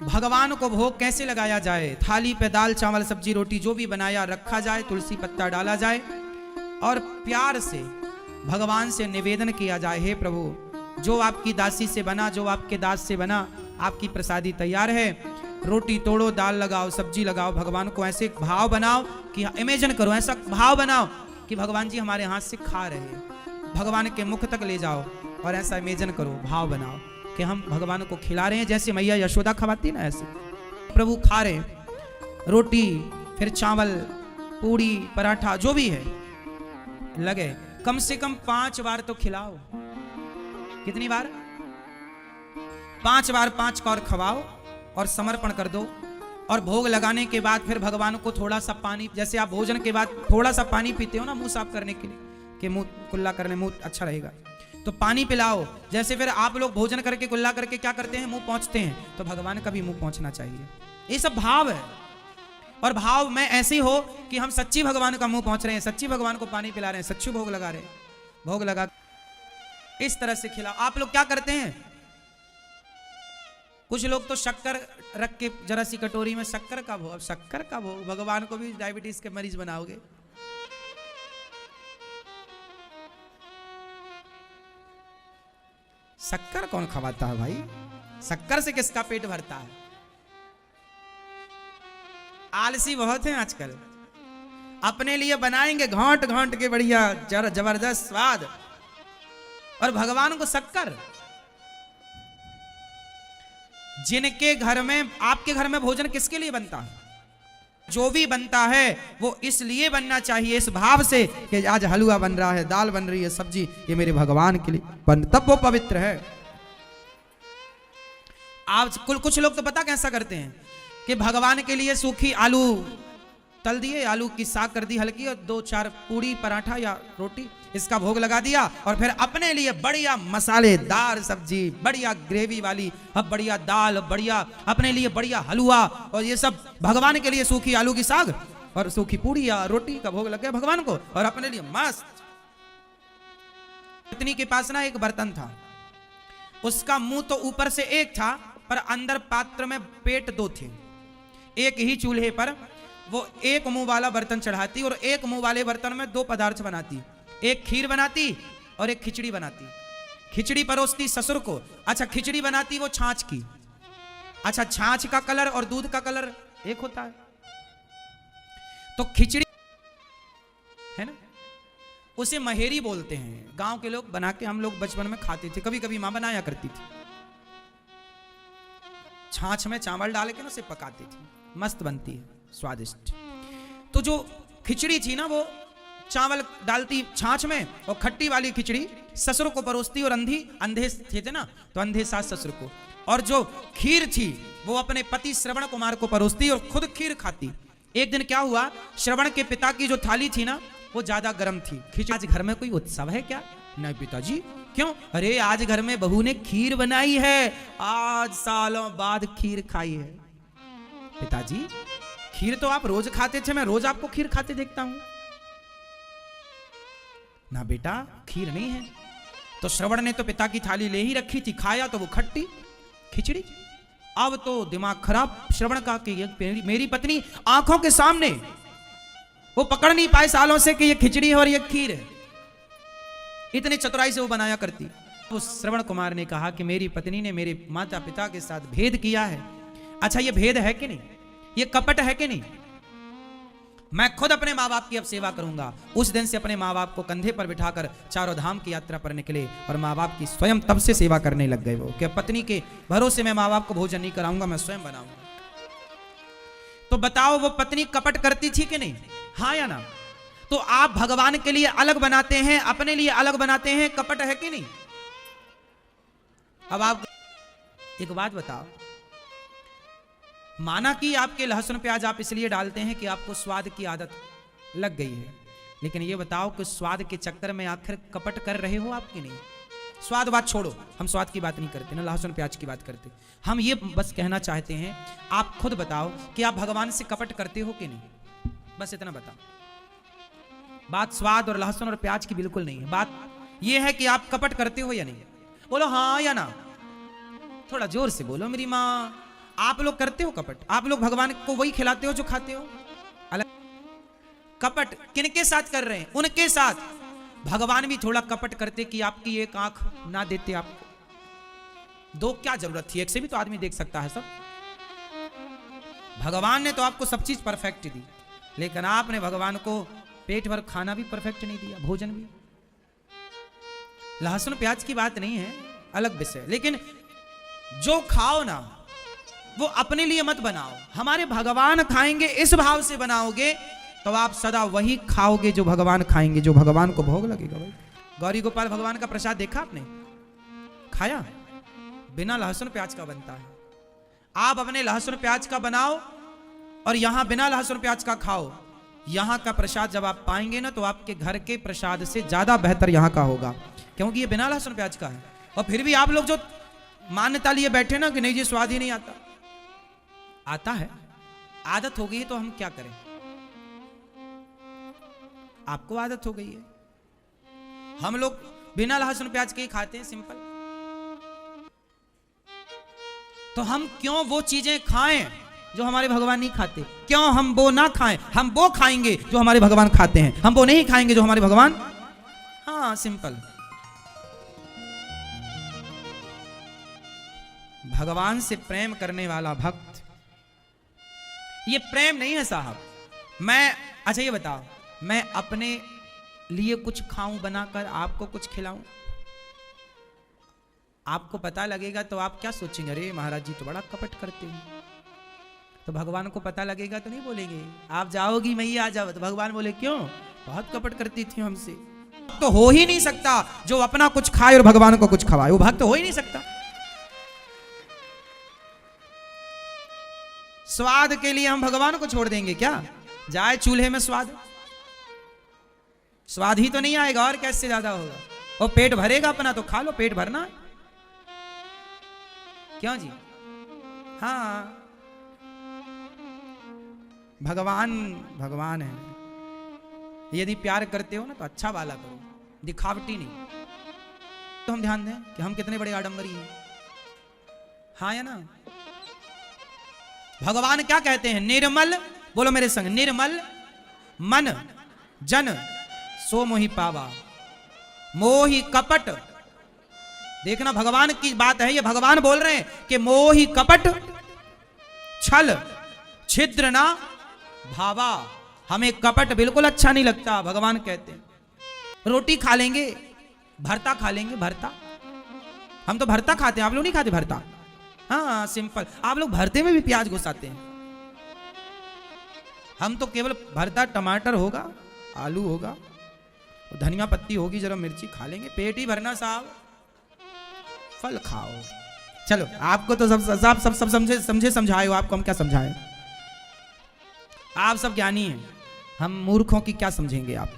भगवान को भोग कैसे लगाया जाए। थाली पे दाल चावल सब्जी रोटी जो भी बनाया रखा जाए, तुलसी पत्ता डाला जाए और प्यार से भगवान से निवेदन किया जाए, हे प्रभु जो आपकी दासी से बना, जो आपके दास से बना, आपकी प्रसादी तैयार है। रोटी तोड़ो, दाल लगाओ, सब्जी लगाओ, भगवान को ऐसे भाव बनाओ कि इमेजिन करो, ऐसा भाव बनाओ कि भगवान जी हमारे हाथ से खा रहे हैं। भगवान के मुख तक ले जाओ और ऐसा इमेजिन करो, भाव बनाओ कि हम भगवान को खिला रहे हैं, जैसे मैया यशोदा खवाती ना, ऐसे प्रभु खा रहे हैं। रोटी, फिर चावल, पूड़ी, पराठा जो भी है लगे, कम से कम 5 बार तो खिलाओ। कितनी बार? 5 बार 5 कौर खवाओ और समर्पण कर दो। और भोग लगाने के बाद फिर भगवान को थोड़ा सा पानी, जैसे आप भोजन के बाद थोड़ा सा पानी पीते हो ना मुंह साफ करने के लिए, कि मुंह कुल्ला करने मुंह अच्छा रहेगा, तो पानी पिलाओ। जैसे फिर आप लोग भोजन करके कुल्ला करके क्या करते हैं, मुंह पहुंचते हैं, तो भगवान का भी मुंह पहुंचना चाहिए। ये सब भाव है। और भाव में ऐसे ही हो कि हम सच्ची भगवान का मुंह पहुंच रहे हैं, सच्ची भगवान को पानी पिला रहे हैं, सच्ची भोग लगा रहे हैं। भोग लगा इस तरह से खिलाओ। आप लोग क्या करते हैं, कुछ लोग तो शक्कर रख के जरा सी कटोरी में शक्कर का भोग, शक्कर का भोग, भगवान को भी डायबिटीज के मरीज बनाओगे। शक्कर कौन खवाता है भाई? शक्कर से किसका पेट भरता है? आलसी बहुत हैं आजकल, अपने लिए बनाएंगे घोंट घोंट के बढ़िया जबरदस्त स्वाद, और भगवान को शक्कर। जिनके घर में, आपके घर में भोजन किसके लिए बनता है? जो भी बनता है वो इसलिए बनना चाहिए, इस भाव से कि आज हलवा बन रहा है, दाल बन रही है, सब्जी, ये मेरे भगवान के लिए बन, तब वो पवित्र है। आज कुछ लोग तो पता कैसा करते हैं कि भगवान के लिए सूखी आलू तल दिए, आलू की साग कर दी हल्की, और 2-4 पूड़ी पराठा या रोटी इसका भोग लगा दिया, और फिर अपने लिए बढ़िया मसालेदार सब्जी, बढ़िया ग्रेवी वाली, अब बढ़िया दाल, बढ़िया अपने लिए बढ़िया हलवा, और ये सब भगवान के लिए सूखी आलू की साग और सूखी पूड़ी या रोटी का भोग लग गया भगवान को, और अपने लिए मस्त। पत्नी के पास ना एक बर्तन था, उसका मुंह तो ऊपर से एक था पर अंदर पात्र में पेट 2 थे। एक ही चूल्हे पर वो एक मुंह वाला बर्तन चढ़ाती और एक मुंह वाले बर्तन में 2 पदार्थ बनाती, एक खीर बनाती और एक खिचड़ी बनाती। खिचड़ी परोसती ससुर को। अच्छा, खिचड़ी बनाती वो छाछ की। अच्छा, छाछ का कलर और दूध का कलर एक होता है, तो खिचड़ी है ना, उसे महेरी बोलते हैं गांव के लोग। बना के हम लोग बचपन में खाते थे, कभी कभी मां बनाया करती थी, छाछ में चावल डाल के ना उसे पकाती थी, मस्त बनती है, स्वादिष्ट। तो जो खिचड़ी थी ना वो चावल डालती छाछ में, और खट्टी वाली खिचड़ी ससुर को परोसती, और अंधे थे ना, तो अंधे सास ससुर को। और जो खीर थी वो अपने पति श्रवण कुमार को परोसती और खुद खीर खाती। एक दिन क्या हुआ, श्रवण के पिता की जो थाली थी ना वो ज्यादा गर्म थी। खिचड़ी, आज घर में कोई उत्सव है क्या? नहीं पिताजी। क्यों? अरे आज घर में बहू ने खीर बनाई है, आज सालों बाद खीर खाई है। पिताजी खीर तो आप रोज खाते थे, मैं रोज आपको खीर खाते देखता हूं। ना बेटा, खीर नहीं है। तो श्रवण ने तो पिता की थाली ले ही रखी थी, खाया तो वो खट्टी खिचड़ी। अब तो दिमाग खराब श्रवण का कि मेरी पत्नी आंखों के सामने, वो पकड़ नहीं पाए सालों से कि ये खिचड़ी है और ये खीर है, इतनी चतुराई से वो बनाया करती। उस श्रवण कुमार ने कहा कि मेरी पत्नी ने मेरे माता पिता के साथ भेद किया है। अच्छा, ये भेद है कि नहीं? ये कपट है कि नहीं? मैं खुद अपने माँ बाप की अब सेवा करूंगा। उस दिन से अपने माँ बाप को कंधे पर बिठाकर चारों धाम की यात्रा पर निकले, और माँ बाप की स्वयं तब से सेवा करने लग गए वो, कि पत्नी के भरोसे मैं माँ बाप को भोजन नहीं कराऊंगा, मैं स्वयं बनाऊंगा। तो बताओ वो पत्नी कपट करती थी कि नहीं? हाँ या ना? तो आप भगवान के लिए अलग बनाते हैं, अपने लिए अलग बनाते हैं, कपट है कि नहीं? अब आप एक बात बताओ, माना कि आपके लहसुन प्याज आप इसलिए डालते हैं कि आपको स्वाद की आदत लग गई है, लेकिन ये बताओ कि स्वाद के चक्कर में आखिर कपट कर रहे हो आप कि नहीं? स्वाद बात छोड़ो, हम स्वाद की बात नहीं करते ना, लहसुन प्याज की बात करते। हम ये बस कहना चाहते हैं, आप खुद बताओ कि आप भगवान से कपट करते हो कि नहीं? बस इतना बताओ। बात स्वाद और लहसुन और प्याज की बिल्कुल नहीं है, बात यह है कि आप कपट करते हो या नहीं। बोलो हाँ या ना, थोड़ा जोर से बोलो मेरी माँ। आप लोग करते हो कपट? आप लोग भगवान को वही खिलाते हो जो खाते हो? अलग कपट किनके साथ कर रहे हैं? उनके साथ। भगवान भी थोड़ा कपट करते कि आपकी एक आंख ना देते आपको। दो क्या जरूरत थी? एक से भी तो आदमी देख सकता है सब। भगवान ने तो आपको सब चीज परफेक्ट दी, लेकिन आपने भगवान को पेट भर खाना भी परफेक्ट नहीं दिया, भोजन भी। लहसुन प्याज की बात नहीं है, अलग विषय। लेकिन जो खाओ ना वो अपने लिए मत बनाओ। हमारे भगवान खाएंगे इस भाव से बनाओगे तो आप सदा वही खाओगे जो भगवान खाएंगे, जो भगवान को भोग लगेगा। भाई गौरी गोपाल भगवान का प्रसाद देखा आपने? खाया? बिना लहसुन प्याज का बनता है। आप अपने लहसुन प्याज का बनाओ और यहां बिना लहसुन प्याज का खाओ। यहां का प्रसाद जब आप पाएंगे ना तो आपके घर के प्रसाद से ज्यादा बेहतर यहां का होगा, क्योंकि ये बिना लहसुन प्याज का है। और फिर भी आप लोग जो मान्यता लिए बैठे ना कि नहीं जी स्वाद ही नहीं आता। आता है, आदत हो गई है तो हम क्या करें? आपको आदत हो गई है। हम लोग बिना लहसुन प्याज के ही खाते हैं, सिंपल। तो हम क्यों वो चीजें खाएं जो हमारे भगवान नहीं खाते? क्यों हम वो ना खाएं? हम वो खाएंगे जो हमारे भगवान खाते हैं, हम वो नहीं खाएंगे जो हमारे भगवान। हाँ, सिंपल। भगवान से प्रेम करने वाला भक्त, ये प्रेम नहीं है साहब। अच्छा ये बताओ, मैं अपने लिए कुछ खाऊं बनाकर आपको कुछ खिलाऊं? आपको पता लगेगा तो आप क्या सोचेंगे? अरे महाराज जी तो बड़ा कपट करते हैं। तो भगवान को पता लगेगा तो नहीं बोलेंगे आप जाओगी मैया आ जाओ? तो भगवान बोले क्यों? बहुत कपट करती थी हमसे। तो हो ही नहीं सकता जो अपना कुछ खाए और भगवान को कुछ खवाए, वो भक्त हो ही नहीं सकता। स्वाद के लिए हम भगवान को छोड़ देंगे क्या? जाए चूल्हे में स्वाद, स्वाद ही तो नहीं आएगा और कैसे ज्यादा होगा? और पेट भरेगा अपना तो खा लो, पेट भरना है। क्यों जी? हाँ, भगवान है। यदि प्यार करते हो ना तो अच्छा वाला करो, दिखावटी नहीं। तो हम ध्यान दें कि हम कितने बड़े आडंबरी हैं। हाँ या ना? भगवान क्या कहते हैं? निर्मल, बोलो मेरे संग, निर्मल मन जन सो मोहि पावा, मोहि कपट। देखना भगवान की बात है, ये भगवान बोल रहे हैं कि मोहि कपट छल छिद्र ना भावा। हमें कपट बिल्कुल अच्छा नहीं लगता। भगवान कहते हैं रोटी खा लेंगे, भरता खा लेंगे, भरता। हम तो भरता खाते हैं, आप लोग नहीं खाते भरता? हाँ, सिंपल। आप लोग भरते में भी प्याज घुसाते हैं, हम तो केवल भरता, टमाटर होगा, आलू होगा, धनिया पत्ती होगी, जरा मिर्ची खा लेंगे, पेट ही भरना साहब। फल खाओ। चलो, आपको तो सब समझे समझाए हो, आपको हम क्या समझाएं? आप सब ज्ञानी हैं, हम मूर्खों की क्या समझेंगे आप?